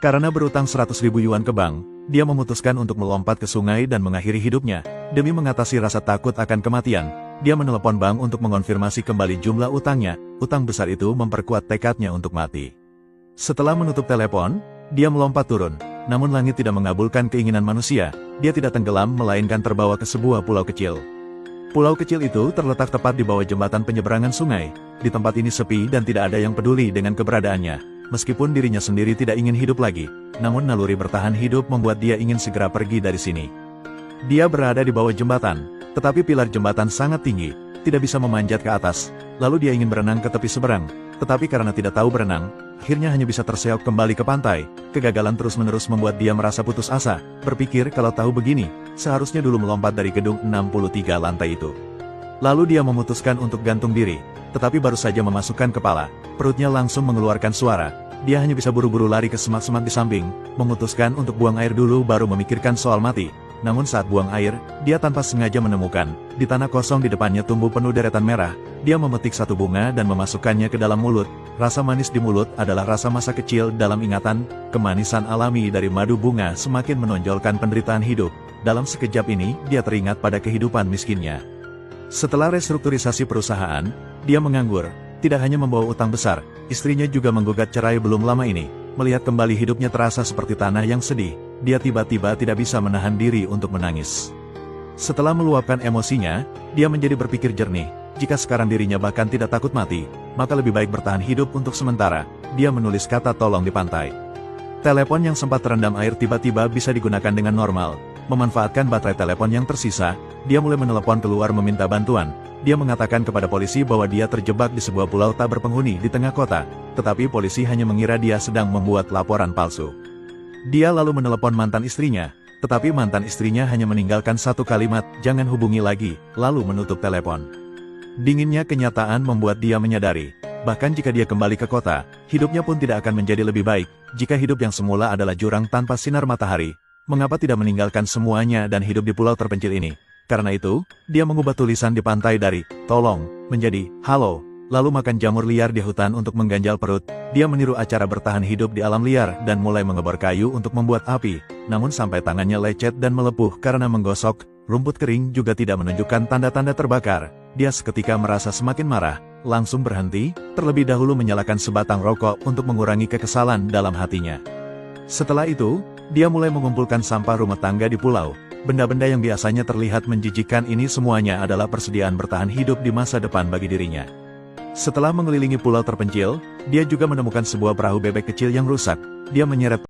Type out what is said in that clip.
Karena berutang 100.000 yuan ke bank, dia memutuskan untuk melompat ke sungai dan mengakhiri hidupnya. Demi mengatasi rasa takut akan kematian, dia menelepon bank untuk mengonfirmasi kembali jumlah utangnya. Utang besar itu memperkuat tekadnya untuk mati. Setelah menutup telepon, dia melompat turun. Namun langit tidak mengabulkan keinginan manusia. Dia tidak tenggelam melainkan terbawa ke sebuah pulau kecil. Pulau kecil itu terletak tepat di bawah jembatan penyeberangan sungai. Di tempat ini sepi dan tidak ada yang peduli dengan keberadaannya. Meskipun dirinya sendiri tidak ingin hidup lagi, namun naluri bertahan hidup membuat dia ingin segera pergi dari sini. Dia berada di bawah jembatan, tetapi pilar jembatan sangat tinggi, tidak bisa memanjat ke atas. Lalu dia ingin berenang ke tepi seberang, tetapi karena tidak tahu berenang, akhirnya hanya bisa terseok kembali ke pantai. Kegagalan terus-menerus membuat dia merasa putus asa, berpikir kalau tahu begini, seharusnya dulu melompat dari gedung 63 lantai itu. Lalu dia memutuskan untuk gantung diri, tetapi baru saja memasukkan kepala, perutnya langsung mengeluarkan suara. Dia hanya bisa buru-buru lari ke semak-semak di samping, memutuskan untuk buang air dulu baru memikirkan soal mati. Namun saat buang air, dia tanpa sengaja menemukan, di tanah kosong di depannya tumbuh penuh deretan merah. Dia memetik satu bunga dan memasukkannya ke dalam mulut. Rasa manis di mulut adalah rasa masa kecil dalam ingatan. Kemanisan alami dari madu bunga semakin menonjolkan penderitaan hidup. Dalam sekejap ini, dia teringat pada kehidupan miskinnya. Setelah restrukturisasi perusahaan, dia menganggur. Tidak hanya membawa utang besar, istrinya juga menggugat cerai belum lama ini. Melihat kembali hidupnya terasa seperti tanah yang sedih, dia tiba-tiba tidak bisa menahan diri untuk menangis. Setelah meluapkan emosinya, dia menjadi berpikir jernih. Jika sekarang dirinya bahkan tidak takut mati, maka lebih baik bertahan hidup untuk sementara. Dia menulis kata tolong di pantai. Telepon yang sempat terendam air tiba-tiba bisa digunakan dengan normal. Memanfaatkan baterai telepon yang tersisa, dia mulai menelepon keluar meminta bantuan. Dia mengatakan kepada polisi bahwa dia terjebak di sebuah pulau tak berpenghuni di tengah kota, tetapi polisi hanya mengira dia sedang membuat laporan palsu. Dia lalu menelepon mantan istrinya, tetapi mantan istrinya hanya meninggalkan satu kalimat, "Jangan hubungi lagi," lalu menutup telepon. Dinginnya kenyataan membuat dia menyadari, bahkan jika dia kembali ke kota, hidupnya pun tidak akan menjadi lebih baik. Jika hidup yang semula adalah jurang tanpa sinar matahari, mengapa tidak meninggalkan semuanya dan hidup di pulau terpencil ini? Karena itu, dia mengubah tulisan di pantai dari "tolong" menjadi "halo", lalu makan jamur liar di hutan untuk mengganjal perut. Dia meniru acara bertahan hidup di alam liar dan mulai mengebor kayu untuk membuat api. Namun sampai tangannya lecet dan melepuh karena menggosok, rumput kering juga tidak menunjukkan tanda-tanda terbakar. Dia seketika merasa semakin marah, langsung berhenti, terlebih dahulu menyalakan sebatang rokok untuk mengurangi kekesalan dalam hatinya. Setelah itu, dia mulai mengumpulkan sampah rumah tangga di pulau. Benda-benda yang biasanya terlihat menjijikkan ini semuanya adalah persediaan bertahan hidup di masa depan bagi dirinya. Setelah mengelilingi pulau terpencil, dia juga menemukan sebuah perahu bebek kecil yang rusak. Dia menyeret